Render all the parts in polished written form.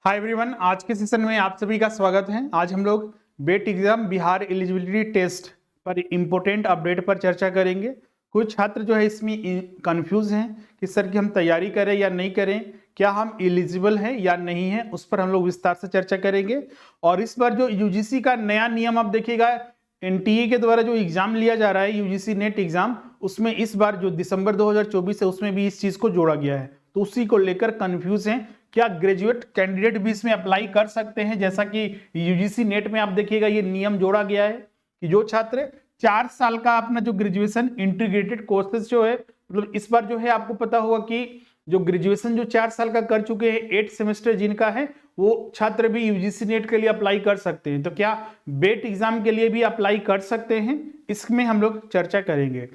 Hi everyone, आज के session में आप सभी का स्वागत है। आज हम लोग बेट एग्जाम बिहार एलिजिबिलिटी टेस्ट पर इम्पोर्टेंट अपडेट पर चर्चा करेंगे। कुछ छात्र जो है इसमें कंफ्यूज हैं कि सर की हम तैयारी करें या नहीं करें, क्या हम एलिजिबल हैं या नहीं है, उस पर हम लोग विस्तार से चर्चा करेंगे। और इस बार जो यूजीसी का नया नियम आप देखिएगा, एनटीए के द्वारा जो एग्जाम लिया जा रहा है यूजीसी नेट एग्जाम, उसमें इस बार जो दिसंबर 2024 है उसमें भी इस चीज को जोड़ा गया है। तो उसी को लेकर कंफ्यूज हैं, क्या ग्रेजुएट कैंडिडेट भी इसमें अप्लाई कर सकते हैं। जैसा कि यूजीसी नेट में आप देखिएगा ये नियम जोड़ा गया है कि जो छात्र 4 साल का अपना जो ग्रेजुएशन इंटीग्रेटेड कोर्सेज जो है, मतलब इस बार जो है आपको पता होगा कि जो ग्रेजुएशन जो 4 साल का कर चुके हैं, 8 सेमेस्टर जिनका है, वो छात्र भी यूजीसी नेट के लिए अप्लाई कर सकते हैं। तो क्या बेट एग्जाम के लिए भी अप्लाई कर सकते हैं, इसमें हम लोग चर्चा करेंगे।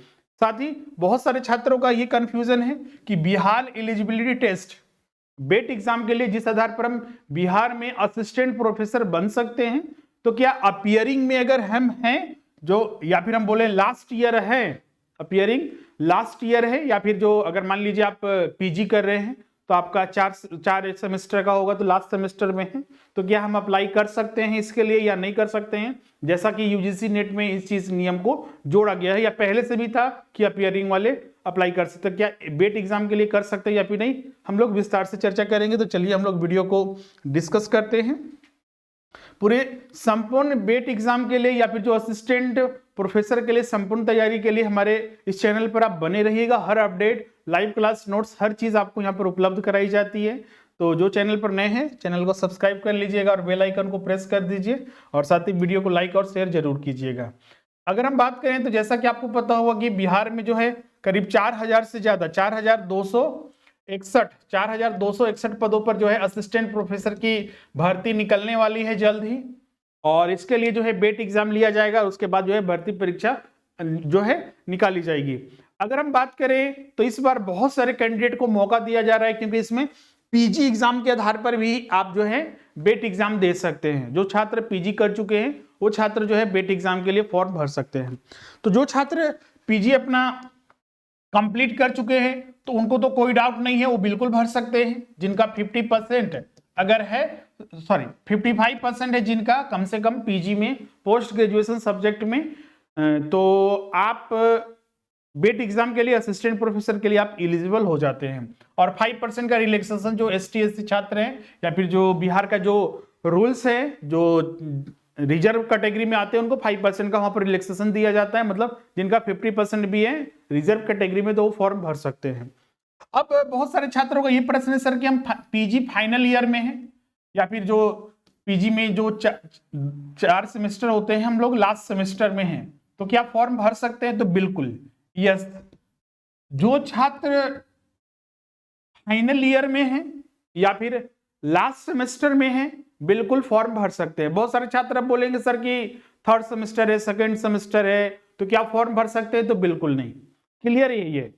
साथ ही बहुत सारे छात्रों का ये कंफ्यूजन है कि बिहार एलिजिबिलिटी टेस्ट बेट एग्जाम के लिए जिस आधार पर हम बिहार में असिस्टेंट प्रोफेसर बन सकते हैं, तो क्या अपियरिंग में अगर हम हैं जो, या फिर हम बोले लास्ट ईयर है, अपियरिंग लास्ट ईयर है, या फिर जो अगर मान लीजिए आप पीजी कर रहे हैं तो आपका चार सेमेस्टर का होगा तो लास्ट सेमेस्टर में है, तो क्या हम अप्लाई कर सकते हैं इसके लिए या नहीं कर सकते हैं। जैसा कि यूजीसी नेट में इस चीज नियम को जोड़ा गया है, या पहले से भी था कि अपियरिंग वाले अप्लाई कर सकते हैं, क्या बेट एग्जाम के लिए कर सकते हैं या फिर नहीं, हम लोग विस्तार से चर्चा करेंगे। तो चलिए हम लोग वीडियो को डिस्कस करते हैं। पूरे संपूर्ण बेट एग्जाम के लिए या फिर जो असिस्टेंट प्रोफेसर के लिए संपूर्ण तैयारी के लिए हमारे इस चैनल पर आप बने रहिएगा। हर अपडेट, लाइव क्लास नोट्स, हर चीज आपको यहाँ पर उपलब्ध कराई जाती है। तो जो चैनल पर नए हैं चैनल को सब्सक्राइब कर लीजिएगा और बेल आइकन को प्रेस कर दीजिए, और साथ ही वीडियो को लाइक और शेयर जरूर कीजिएगा। अगर हम बात करें तो जैसा कि आपको पता होगा कि बिहार में जो है करीब 4000 से ज्यादा 4261 पदों पर जो है असिस्टेंट प्रोफेसर की भर्ती निकलने वाली है जल्द ही, और इसके लिए जो है बेट एग्जाम लिया जाएगा और उसके बाद जो है भर्ती परीक्षा जो है निकाली जाएगी। अगर हम बात करें तो इस बार बहुत सारे कैंडिडेट को मौका दिया जा रहा है, क्योंकि इसमें पीजी एग्जाम के आधार पर भी आप जो है बेट एग्जाम दे सकते हैं। जो छात्र पीजी कर चुके हैं वो छात्र जो है बेट एग्जाम के लिए फॉर्म भर सकते हैं। तो जो छात्र पीजी अपना कंप्लीट कर चुके हैं तो उनको तो कोई डाउट नहीं है, वो बिल्कुल भर सकते हैं। जिनका 50% अगर है, सॉरी 55% है जिनका कम से कम पीजी में पोस्ट ग्रेजुएशन सब्जेक्ट में, तो आप बेट एग्जाम के लिए असिस्टेंट प्रोफेसर के लिए आप एलिजिबल हो जाते हैं। और 5% का रिलैक्सेशन जो एसटी एससी छात्र हैं, या फिर जो बिहार का जो रूल्स है, जो रिजर्व कैटेगरी में आते हैं उनको 5% का वहां पर रिलैक्सेशन दिया जाता है। मतलब जिनका 50% भी है रिजर्व कैटेगरी में तो वो फॉर्म भर सकते हैं। अब बहुत सारे छात्रों का ये प्रश्न है सर कि हम पीजी फाइनल ईयर में हैं, या फिर जो पीजी में जो 4 सेमेस्टर होते हैं हम लोग लास्ट सेमेस्टर में हैं, तो क्या फॉर्म भर सकते हैं। तो बिल्कुल यस, जो छात्र फाइनल ईयर में हैं या फिर लास्ट सेमेस्टर में हैं बिल्कुल फॉर्म भर सकते हैं। बहुत सारे छात्र अब बोलेंगे सर कि थर्ड सेमेस्टर है, सेकंड सेमेस्टर है, तो क्या फॉर्म भर सकते हैं। तो बिल्कुल नहीं, क्लियर है ये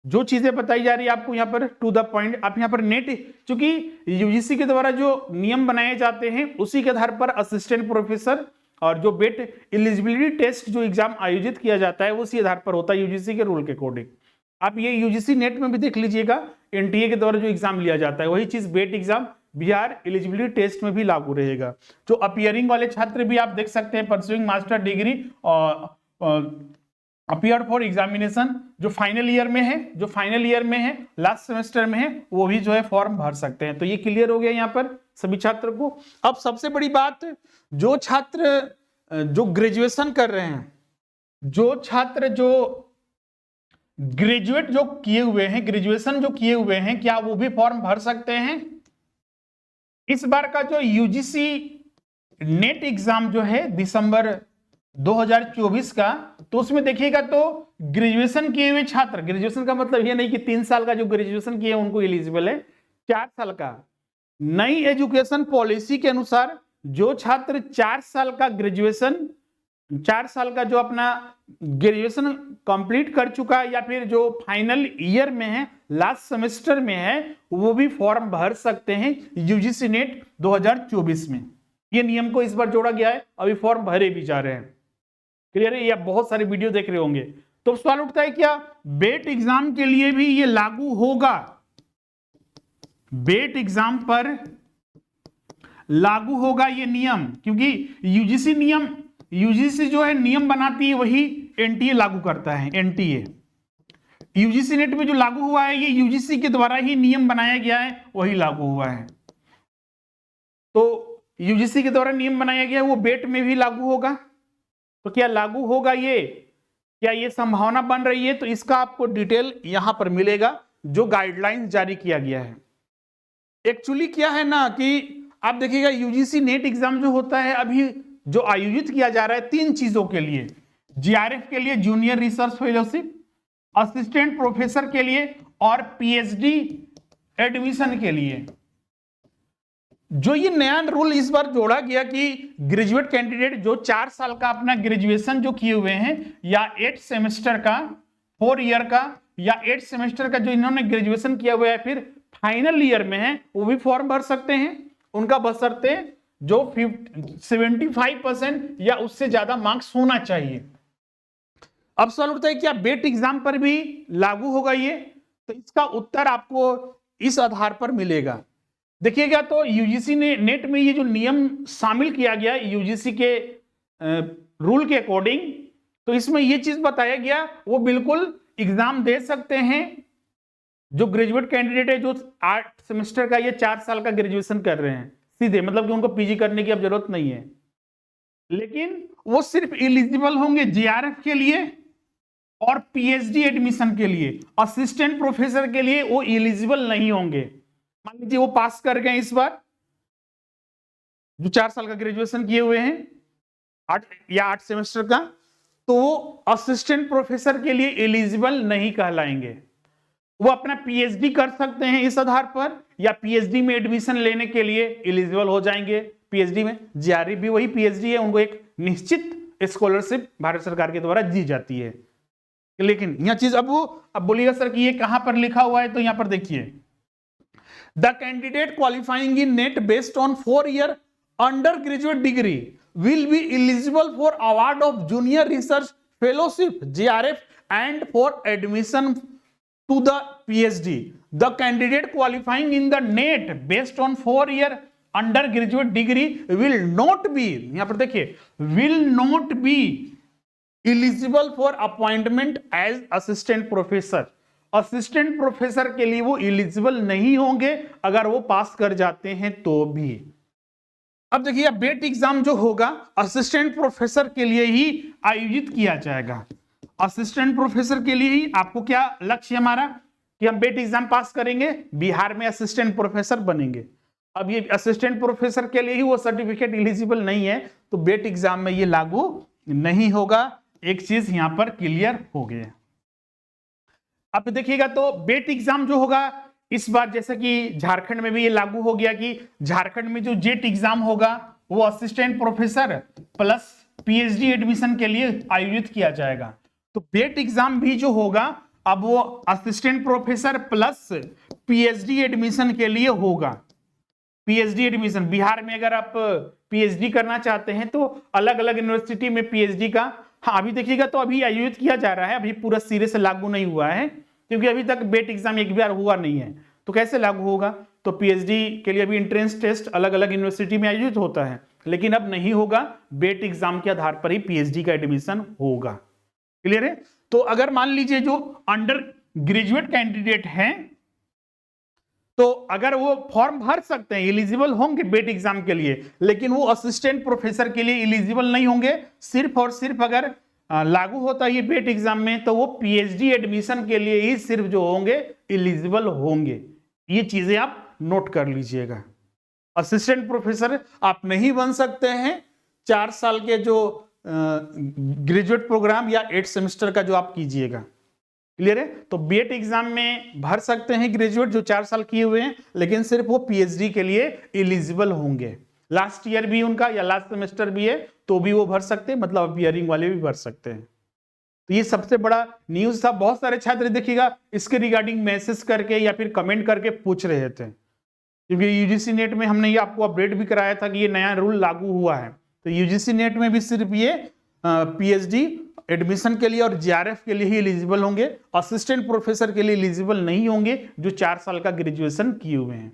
जो चीजें बताई जा रही है आपको यहाँ पर टू द पॉइंट। आप यहाँ पर नेट, चूंकि यूजीसी के द्वारा जो नियम बनाए जाते हैं उसी के आधार पर असिस्टेंट प्रोफेसर और जो बेट एलिजिबिलिटी टेस्ट जो एग्जाम आयोजित किया जाता है उसी आधार पर होता है यूजीसी के रूल के अकॉर्डिंग। आप ये यूजीसी नेट में भी देख लीजिएगा, एनटीए के द्वारा जो एग्जाम लिया जाता है वही चीज बेट एग्जाम बिहार एलिजिबिलिटी टेस्ट में भी लागू रहेगा। जो अपियरिंग वाले छात्र भी आप देख सकते हैं, परसुइंग मास्टर डिग्री और अपियर फॉर एग्जामिनेशन, जो फाइनल ईयर में है, लास्ट सेमेस्टर में है, वो भी जो है फॉर्म भर सकते हैं। तो ये क्लियर हो गया यहाँ पर सभी छात्र को। अब सबसे बड़ी बात, जो छात्र जो ग्रेजुएशन कर रहे हैं, जो छात्र जो ग्रेजुएट जो किए हुए हैं, ग्रेजुएशन जो किए हुए हैं, क्या वो भी फॉर्म भर सकते हैं। इस बार का जो यूजीसी नेट एग्जाम जो है दिसंबर 2024 का, तो उसमें देखिएगा तो ग्रेजुएशन किए हुए छात्र, ग्रेजुएशन का मतलब ये नहीं कि 3 साल का जो ग्रेजुएशन किए उनको एलिजिबल है, 4 साल का। नई एजुकेशन पॉलिसी के अनुसार जो छात्र 4 साल का ग्रेजुएशन, 4 साल का जो अपना ग्रेजुएशन कंप्लीट कर चुका है या फिर जो फाइनल ईयर में है, लास्ट सेमेस्टर में है, वो भी फॉर्म भर सकते हैं यूजीसी नेट 2024 में। ये नियम को इस बार जोड़ा गया है, अभी फॉर्म भरे भी जा रहे हैं। क्लियर है, या बहुत सारे वीडियो देख रहे होंगे। तो सवाल उठता है क्या बेट एग्जाम के लिए भी ये लागू होगा। बेट एग्जाम पर लागू होगा ये नियम, क्योंकि यूजीसी जो है नियम बनाती है, वही एनटीए लागू करता है। एनटीए यूजीसी नेट में जो लागू हुआ है, ये यूजीसी के द्वारा ही नियम बनाया गया है, वही लागू हुआ है। तो यूजीसी के द्वारा नियम बनाया गया है, वो बेट में भी लागू होगा। तो क्या लागू होगा ये, क्या ये संभावना बन रही है? तो इसका आपको डिटेल यहां पर मिलेगा, जो गाइडलाइंस जारी किया गया है। एक्चुअली क्या है ना कि आप देखिएगा, यूजीसी नेट एग्जाम जो होता है अभी जो आयोजित किया जा रहा है 3 चीजों के लिए, जीआरएफ के लिए junior research fellowship, assistant professor के लिए और पीएचडी एडमिशन के लिए। जो ये नया रूल इस बार जोड़ा गया कि ग्रेजुएट कैंडिडेट जो 4 साल का अपना ग्रेजुएशन जो किए हुए हैं, या 8 सेमेस्टर का, 4 ईयर का, या 8 सेमेस्टर का जो इन्होंने ग्रेजुएशन किया हुआ है, फिर फाइनल ईयर में है, वो भी फॉर्म भर सकते हैं। उनका बशर्ते जो 75% या उससे ज्यादा मार्क्स होना चाहिए। अब सवाल उठता है क्या बेट एग्जाम पर भी लागू होगा ये? तो इसका उत्तर आपको इस आधार पर मिलेगा। देखिएगा, तो यूजीसी ने नेट में ये जो नियम शामिल किया गया यूजीसी के रूल के अकॉर्डिंग, तो इसमें ये चीज बताया गया, वो बिल्कुल एग्जाम दे सकते हैं जो ग्रेजुएट कैंडिडेट है, जो 8 सेमेस्टर का या 4 साल का ग्रेजुएशन कर रहे हैं सीधे, मतलब कि उनको पीजी करने की अब जरूरत नहीं है। लेकिन वो सिर्फ एलिजिबल होंगे जीआरएफ के लिए और पीएचडी एडमिशन के लिए। असिस्टेंट प्रोफेसर के लिए वो एलिजिबल नहीं होंगे। मान लीजिए वो पास कर गए इस बार, जो 4 साल का ग्रेजुएशन किए हुए हैं 8 सेमेस्टर का, तो वो असिस्टेंट प्रोफेसर के लिए एलिजिबल नहीं कहलाएंगे। वो अपना पीएचडी कर सकते हैं इस आधार पर, या पीएचडी में एडमिशन लेने के लिए एलिजिबल हो जाएंगे। पीएचडी में जीआरएफ भी वही पीएचडी है, उनको एक निश्चित स्कॉलरशिप भारत सरकार के द्वारा दी जाती है। लेकिन यह चीज अब बोलिएगा सर कि ये कहां पर लिखा हुआ है? तो यहां पर देखिए, the candidate qualifying in net based on 4 year under graduate degree will be eligible for award of junior research fellowship GRF and for admission to the PhD. The candidate qualifying in the NET based on 4 year undergraduate degree will not be, यहां पर देखिए, will not be eligible for appointment as assistant professor. Assistant professor के लिए वो eligible नहीं होंगे अगर वो पास कर जाते हैं तो भी। अब देखिए, बेट एग्जाम जो होगा असिस्टेंट प्रोफेसर के लिए ही आयोजित किया जाएगा। असिस्टेंट प्रोफेसर के लिए ही आपको क्या लक्ष्य हमारा कि हम बेट एग्जाम पास करेंगे, बिहार में असिस्टेंट प्रोफेसर बनेंगे। अब ये असिस्टेंट प्रोफेसर के लिए ही वो सर्टिफिकेट एलिजिबल नहीं है, तो बेट एग्जाम में ये लागू नहीं होगा। एक चीज यहां पर क्लियर हो गया। अब देखिएगा, तो बेट एग्जाम जो होगा इस बार, जैसे कि झारखंड में भी ये लागू हो गया कि झारखंड में जो जेट एग्जाम होगा वो assistant professor plus PhD admission के लिए आयोजित किया जाएगा। तो बेट एग्जाम भी जो होगा अब वो assistant professor plus PhD admission के लिए होगा। पीएचडी एडमिशन बिहार में अगर आप पीएचडी करना चाहते हैं तो अलग अलग यूनिवर्सिटी में पीएचडी का, हाँ अभी देखिएगा तो अभी आयोजित किया जा रहा है, अभी पूरा सिरे से लागू नहीं हुआ है क्योंकि अभी तक बेट एग्जाम एक बार हुआ नहीं है। तो कैसे लागू होगा? तो पीएचडी के लिए अभी एंट्रेंस टेस्ट अलग अलग यूनिवर्सिटी में आयोजित होता है, लेकिन अब नहीं होगा, बेट एग्जाम के आधार पर ही पीएचडी का एडमिशन होगा। क्लियर है? तो अगर मान लीजिए जो अंडर ग्रेजुएट कैंडिडेट हैं, तो अगर वो फॉर्म भर सकते हैं, एलिजिबल होंगे बेट एग्जाम के लिए, लेकिन वो असिस्टेंट प्रोफेसर के लिए एलिजिबल नहीं होंगे। सिर्फ और सिर्फ अगर लागू होता है ये बेट एग्जाम में, तो वो पीएचडी एडमिशन के लिए ही सिर्फ जो होंगे एलिजिबल होंगे। ये चीजें आप नोट कर लीजिएगा। असिस्टेंट प्रोफेसर आप नहीं बन सकते हैं 4 साल के जो ग्रेजुएट प्रोग्राम या 8 सेमेस्टर का जो आप कीजिएगा। क्लियर है? तो बीएड एग्जाम में भर सकते हैं ग्रेजुएट जो 4 साल किए हुए हैं, लेकिन सिर्फ वो पीएचडी के लिए एलिजिबल होंगे। लास्ट ईयर भी उनका या लास्ट सेमेस्टर भी है तो भी वो भर सकते हैं, मतलब अपियरिंग वाले भी भर सकते हैं। तो ये सबसे बड़ा न्यूज था। बहुत सारे छात्र देखिएगा इसके रिगार्डिंग मैसेज करके या फिर कमेंट करके पूछ रहे थे, क्योंकि यूजीसी नेट में हमने ये आपको अपडेट भी कराया था कि ये नया रूल लागू हुआ है। तो यूजीसी नेट में भी सिर्फ ये पीएचडी एडमिशन के लिए और जीआरएफ के लिए ही एलिजिबल होंगे, असिस्टेंट प्रोफेसर के लिए एलिजिबल नहीं होंगे जो 4 साल का ग्रेजुएशन किए हुए हैं।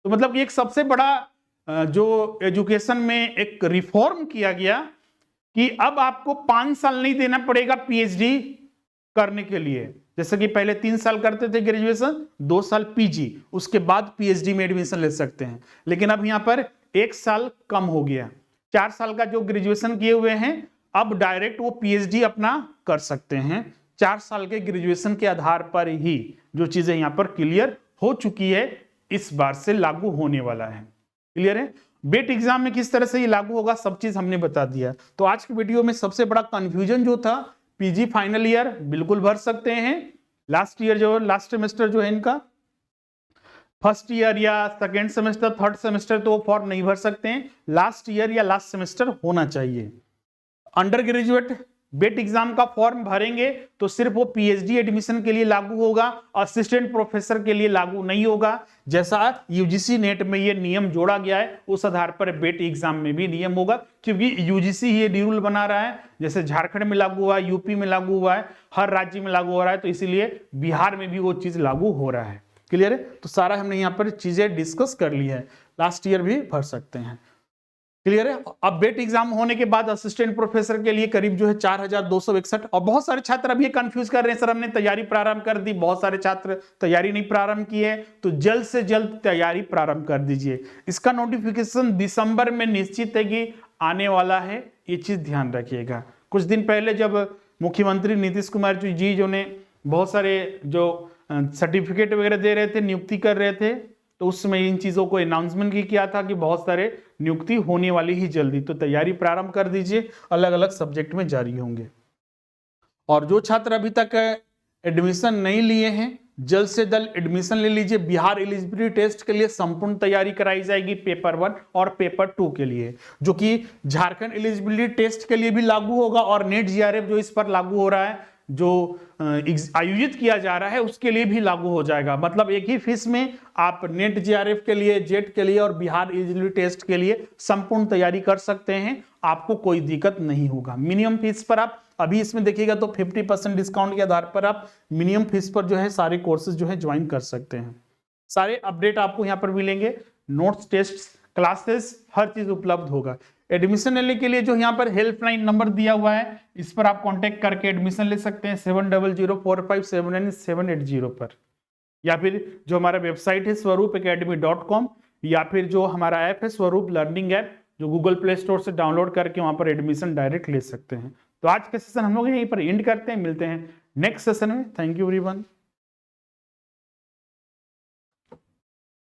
तो मतलब एक सबसे बड़ा जो एजुकेशन में एक रिफॉर्म किया गया कि अब आपको 5 साल नहीं देना पड़ेगा पीएचडी करने के लिए। जैसे कि पहले 3 साल करते थे ग्रेजुएशन, 2 साल पीजी, उसके बाद पीएचडी में एडमिशन ले सकते हैं। लेकिन अब यहां पर 1 साल कम हो गया। 4 साल का जो ग्रेजुएशन किए हुए हैं अब डायरेक्ट वो पीएचडी अपना कर सकते हैं। 4 साल के ग्रेजुएशन के आधार पर ही जो चीजें यहां पर क्लियर हो चुकी है, इस बार से लागू होने वाला है। क्लियर है? बेट एग्जाम में किस तरह से ये लागू होगा सब चीज हमने बता दिया। तो आज की वीडियो में सबसे बड़ा कंफ्यूजन जो था, पीजी फाइनल ईयर बिल्कुल भर सकते हैं। लास्ट ईयर जो लास्ट सेमेस्टर जो है इनका फर्स्ट ईयर या सेकेंड सेमेस्टर, थर्ड सेमेस्टर तो वो फॉर्म नहीं भर सकते हैं। लास्ट ईयर या लास्ट सेमेस्टर होना चाहिए। अंडर ग्रेजुएट बेट एग्जाम का फॉर्म भरेंगे तो सिर्फ वो पीएचडी एडमिशन के लिए लागू होगा, असिस्टेंट प्रोफेसर के लिए लागू नहीं होगा। जैसा यूजीसी नेट में ये नियम जोड़ा गया है उस आधार पर बेट एग्जाम में भी नियम होगा, क्योंकि यूजीसी ये रूल बना रहा है। जैसे झारखंड में लागू हुआ है, यूपी में लागू हुआ है, हर राज्य में लागू हो रहा है, तो इसीलिए बिहार में भी वो चीज लागू हो रहा है। क्लियर है? तो सारा हमने यहाँ पर चीजें डिस्कस कर ली है। लास्ट ईयर भी भर सकते हैं। क्लियर है? अब बेट एग्जाम होने के बाद असिस्टेंट प्रोफेसर के लिए करीब जो है 4261। और बहुत सारे छात्र अभी कंफ्यूज कर रहे हैं, सर हमने तैयारी प्रारंभ कर दी। बहुत सारे छात्र तैयारी नहीं प्रारंभ किए, तो जल्द से जल्द तैयारी प्रारंभ कर दीजिए। इसका नोटिफिकेशन दिसंबर में निश्चित है कि आने वाला है, ये चीज ध्यान रखिएगा। कुछ दिन पहले जब मुख्यमंत्री नीतीश कुमार जी जो ने बहुत सारे जो सर्टिफिकेट वगैरह दे रहे थे, नियुक्ति कर रहे थे, तो उस समय इन चीजों को अनाउंसमेंट भी किया था कि बहुत सारे नियुक्ति होने वाली ही जल्दी। तो तैयारी प्रारंभ कर दीजिए, अलग अलग सब्जेक्ट में जारी होंगे। और जो छात्र अभी तक एडमिशन नहीं लिए हैं, जल्द से जल्द एडमिशन ले लीजिए। बिहार एलिजिबिलिटी टेस्ट के लिए संपूर्ण तैयारी कराई जाएगी, पेपर 1 और पेपर 2 के लिए, जो कि झारखंड एलिजिबिलिटी टेस्ट के लिए भी लागू होगा, और नेट जीआरएफ जो इस पर लागू हो रहा है, जो आयोजित किया जा रहा है, उसके लिए भी लागू हो जाएगा। मतलब एक ही फीस में आप नेट जीआरएफ के लिए, जेट के लिए और बिहार एलिजिबिलिटी टेस्ट के लिए संपूर्ण तैयारी कर सकते हैं। आपको कोई दिक्कत नहीं होगा। मिनिमम फीस पर आप अभी इसमें देखिएगा तो 50% डिस्काउंट के आधार पर आप मिनिमम फीस पर जो है सारे कोर्सेज जो है ज्वाइन कर सकते हैं। सारे अपडेट आपको यहाँ पर मिलेंगे, नोट्स, टेस्ट, क्लासेस, हर चीज उपलब्ध होगा। एडमिशन लेने के लिए जो यहाँ पर हेल्पलाइन नंबर दिया हुआ है, इस पर आप कांटेक्ट करके एडमिशन ले सकते हैं 7004579780 पर, या फिर जो हमारा वेबसाइट है स्वरूपacademy.com, या फिर जो हमारा ऐप है स्वरूप लर्निंग ऐप, जो गूगल प्ले स्टोर से डाउनलोड करके वहां पर एडमिशन डायरेक्ट ले सकते हैं। तो आज के सेशन हम लोग यहीं पर एंड करते हैं, मिलते हैं नेक्स्ट सेशन में। Thank you everyone.